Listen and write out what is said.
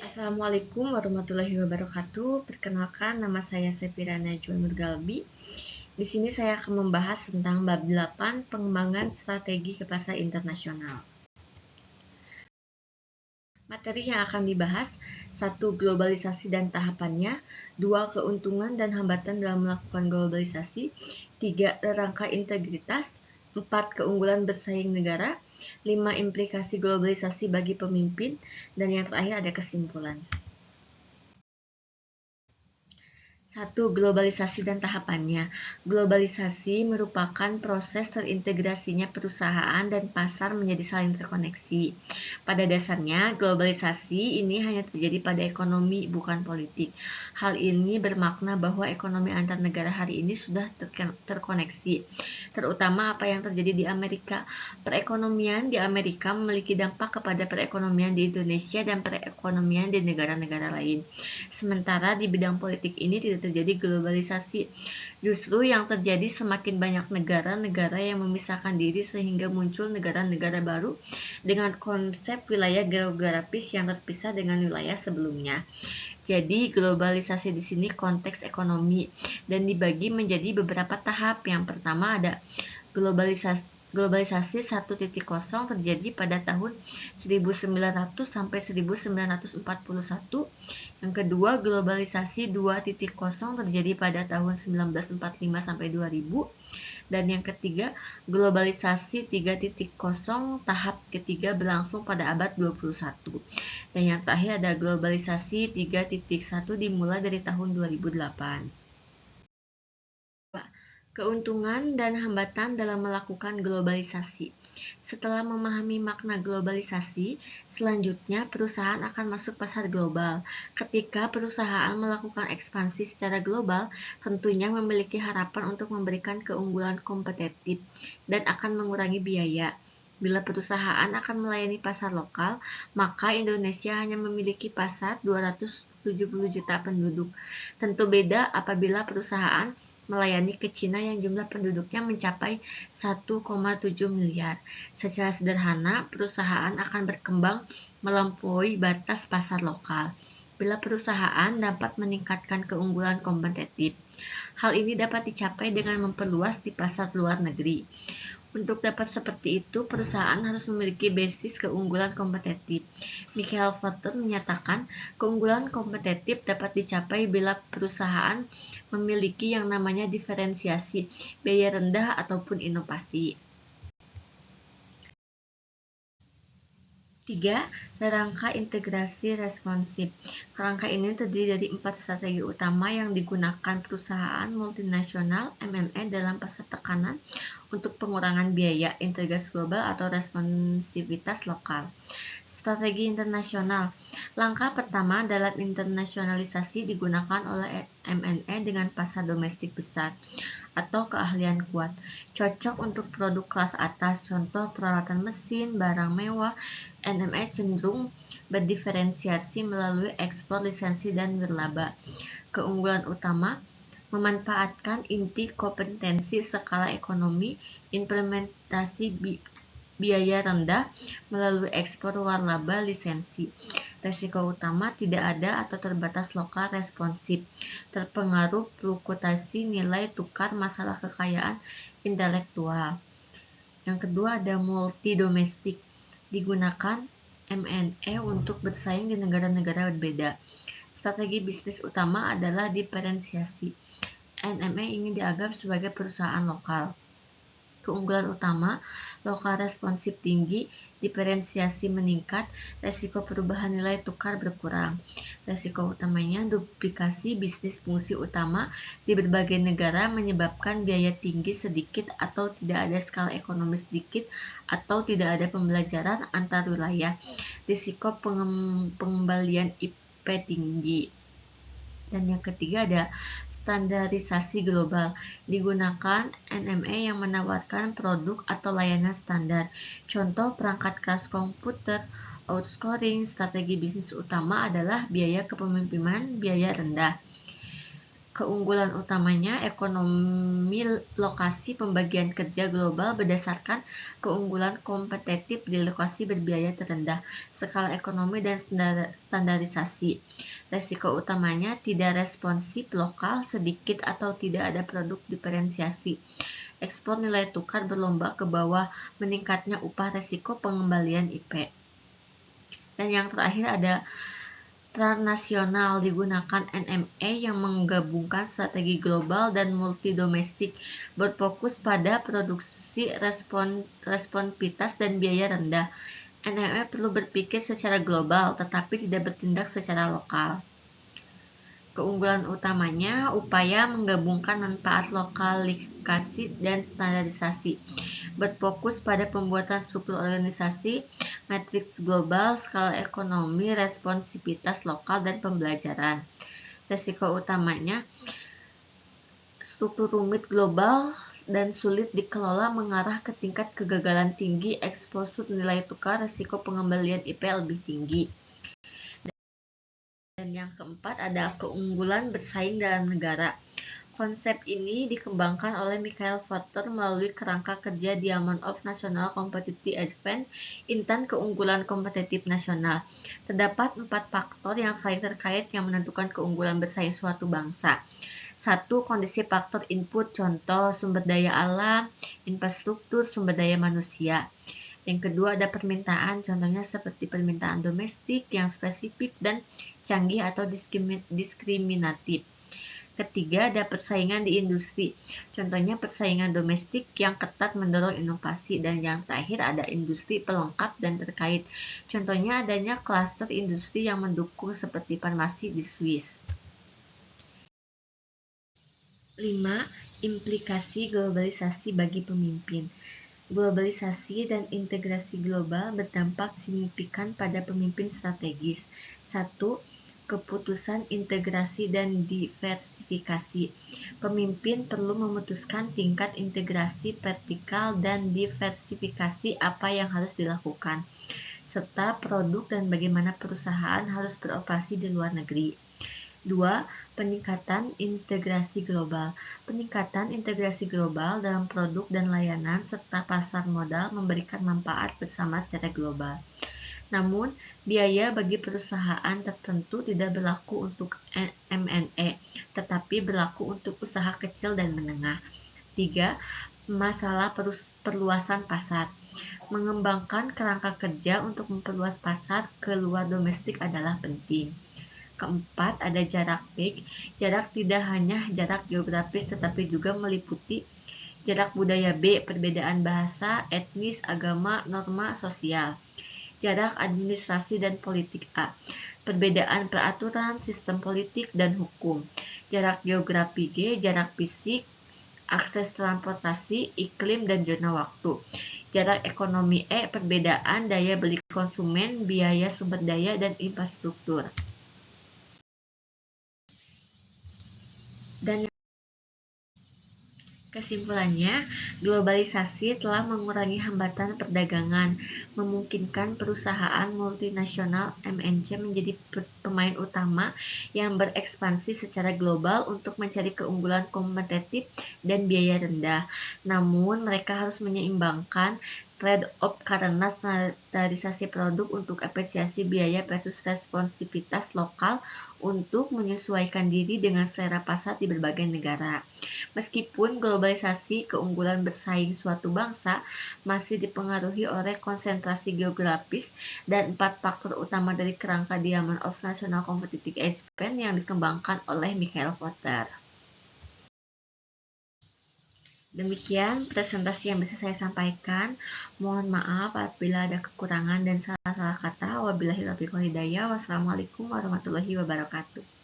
Assalamualaikum warahmatullahi wabarakatuh. Perkenalkan, nama saya Sefira Najwa Nurgalbi. Di sini saya akan membahas tentang bab 8 pengembangan strategi ke pasar internasional. Materi yang akan dibahas: 1. Globalisasi dan tahapannya. 2. Keuntungan dan hambatan dalam melakukan globalisasi. 3. Rangka integritas. 4. Keunggulan bersaing negara. 5. Implikasi globalisasi bagi pemimpin. Dan yang terakhir ada kesimpulan. 1. Globalisasi dan tahapannya. Globalisasi merupakan proses terintegrasinya perusahaan dan pasar menjadi saling terkoneksi. Pada dasarnya, globalisasi ini hanya terjadi pada ekonomi, bukan politik. Hal ini bermakna bahwa ekonomi antar negara hari ini sudah terkoneksi, terutama apa yang terjadi di Amerika. Perekonomian di Amerika memiliki dampak kepada perekonomian di Indonesia dan perekonomian di negara-negara lain. Sementara di bidang politik ini tidak terjadi globalisasi. Justru yang terjadi semakin banyak negara-negara yang memisahkan diri sehingga muncul negara-negara baru dengan konsep wilayah geografis yang terpisah dengan wilayah sebelumnya. Jadi globalisasi di sini konteks ekonomi dan dibagi menjadi beberapa tahap. Yang pertama ada Globalisasi 1.0 terjadi pada tahun 1900 sampai 1941. Yang kedua, globalisasi 2.0 terjadi pada tahun 1945 sampai 2000. Dan yang ketiga, globalisasi 3.0 tahap ketiga berlangsung pada abad 21. Dan yang terakhir ada globalisasi 3.1 dimulai dari tahun 2008. Keuntungan dan hambatan dalam melakukan globalisasi. Setelah memahami makna globalisasi, selanjutnya perusahaan akan masuk pasar global. Ketika perusahaan melakukan ekspansi secara global, tentunya memiliki harapan untuk memberikan keunggulan kompetitif dan akan mengurangi biaya. Bila perusahaan akan melayani pasar lokal, maka Indonesia hanya memiliki pasar 270 juta penduduk. Tentu beda apabila perusahaan melayani ke Cina yang jumlah penduduknya mencapai 1,7 miliar. Secara sederhana, perusahaan akan berkembang melampaui batas pasar lokal. Bila perusahaan dapat meningkatkan keunggulan kompetitif, hal ini dapat dicapai dengan memperluas di pasar luar negeri. Untuk dapat seperti itu, perusahaan harus memiliki basis keunggulan kompetitif. Michael Porter menyatakan, keunggulan kompetitif dapat dicapai bila perusahaan memiliki yang namanya diferensiasi, biaya rendah ataupun inovasi. 3. Rangka integrasi responsif. Rangka ini terdiri dari 4 strategi utama yang digunakan perusahaan multinasional (MNE) dalam pasar tekanan untuk pengurangan biaya, integrasi global atau responsivitas lokal. Strategi internasional. Langkah pertama dalam internasionalisasi digunakan oleh MNE dengan pasar domestik besar atau keahlian kuat, cocok untuk produk kelas atas, contoh peralatan mesin, barang mewah. MNE cenderung berdiferensiasi melalui ekspor lisensi dan nirlaba. Keunggulan utama: memanfaatkan inti kompetensi skala ekonomi, implementasi biaya rendah melalui ekspor warlaba lisensi. Risiko utama: tidak ada atau terbatas lokal responsif, terpengaruh fluktuasi nilai tukar, masalah kekayaan intelektual. Yang kedua ada multi domestik, digunakan MNE untuk bersaing di negara-negara berbeda. Strategi bisnis utama adalah diferensiasi. MNE ingin dianggap sebagai perusahaan lokal. Keunggulan utama: lokal responsif tinggi, diferensiasi meningkat, resiko perubahan nilai tukar berkurang. Resiko utamanya duplikasi bisnis fungsi utama di berbagai negara menyebabkan biaya tinggi sedikit atau tidak ada skala ekonomi sedikit atau tidak ada pembelajaran antar wilayah. Risiko pengembalian IP tinggi. Dan yang ketiga ada standarisasi global, digunakan NME yang menawarkan produk atau layanan standar, contoh perangkat keras komputer, outscoring. Strategi bisnis utama adalah biaya kepemimpinan biaya rendah. Keunggulan utamanya ekonomi lokasi pembagian kerja global berdasarkan keunggulan kompetitif di lokasi berbiaya terendah, skala ekonomi dan standarisasi. Resiko utamanya tidak responsif lokal, sedikit atau tidak ada produk diferensiasi. Ekspor nilai tukar berlomba ke bawah, meningkatnya upah, resiko pengembalian IP. Dan yang terakhir ada transnasional, digunakan NME yang menggabungkan strategi global dan multi domestik, berfokus pada produksi responsivitas dan biaya rendah. NME perlu berpikir secara global tetapi tidak bertindak secara lokal. Keunggulan utamanya upaya menggabungkan manfaat lokalisasi dan standarisasi, berfokus pada pembuatan struktur organisasi, matriks global, skala ekonomi, responsivitas lokal, dan pembelajaran. Resiko utamanya struktur rumit global dan sulit dikelola mengarah ke tingkat kegagalan tinggi, eksposur nilai tukar, resiko pengembalian IP lebih tinggi. Dan yang keempat ada keunggulan bersaing dalam negara. Konsep ini dikembangkan oleh Michael Porter melalui kerangka kerja Diamond of National Competitive Advantage, intan keunggulan kompetitif nasional. Terdapat 4 faktor yang saling terkait yang menentukan keunggulan bersaing suatu bangsa. 1. Kondisi faktor input, contoh sumber daya alam, infrastruktur, sumber daya manusia. Yang kedua ada permintaan, contohnya seperti permintaan domestik yang spesifik dan canggih atau diskriminatif. Ketiga, ada persaingan di industri. Contohnya persaingan domestik yang ketat mendorong inovasi. Dan yang terakhir ada industri pelengkap dan terkait. Contohnya adanya klaster industri yang mendukung seperti farmasi di Swiss. 5. Implikasi globalisasi bagi pemimpin. Globalisasi dan integrasi global berdampak signifikan pada pemimpin strategis. 1. Keputusan integrasi dan diversifikasi. Pemimpin perlu memutuskan tingkat integrasi vertikal dan diversifikasi apa yang harus dilakukan, serta produk dan bagaimana perusahaan harus beroperasi di luar negeri. 2. Peningkatan integrasi global. Peningkatan integrasi global dalam produk dan layanan serta pasar modal memberikan manfaat bersama secara global. Namun, biaya bagi perusahaan tertentu tidak berlaku untuk M&A, tetapi berlaku untuk usaha kecil dan menengah. 3. Masalah perluasan pasar. Mengembangkan kerangka kerja untuk memperluas pasar ke luar domestik adalah penting. Keempat, ada jarak big. Jarak tidak hanya jarak geografis tetapi juga meliputi jarak budaya B, perbedaan bahasa, etnis, agama, norma sosial. Jarak administrasi dan politik A, perbedaan peraturan, sistem politik, dan hukum. Jarak geografi G, jarak fisik, akses transportasi, iklim, dan zona waktu. Jarak ekonomi E, perbedaan daya beli konsumen, biaya sumber daya, dan infrastruktur. Dan kesimpulannya, globalisasi telah mengurangi hambatan perdagangan, memungkinkan perusahaan multinasional MNC menjadi pemain utama yang berekspansi secara global untuk mencari keunggulan kompetitif dan biaya rendah. Namun, mereka harus menyeimbangkan trade-off karena standarisasi produk untuk efisiensi biaya versus responsivitas lokal untuk menyesuaikan diri dengan selera pasar di berbagai negara. Meskipun globalisasi keunggulan bersaing suatu bangsa masih dipengaruhi oleh konsentrasi geografis dan 4 faktor utama dari kerangka Diamond of National Competitive Advantage yang dikembangkan oleh Michael Porter. Demikian presentasi yang bisa saya sampaikan. Mohon maaf apabila ada kekurangan dan salah-salah kata. Wabillahi taufiq wal hidayah. Wassalamualaikum warahmatullahi wabarakatuh.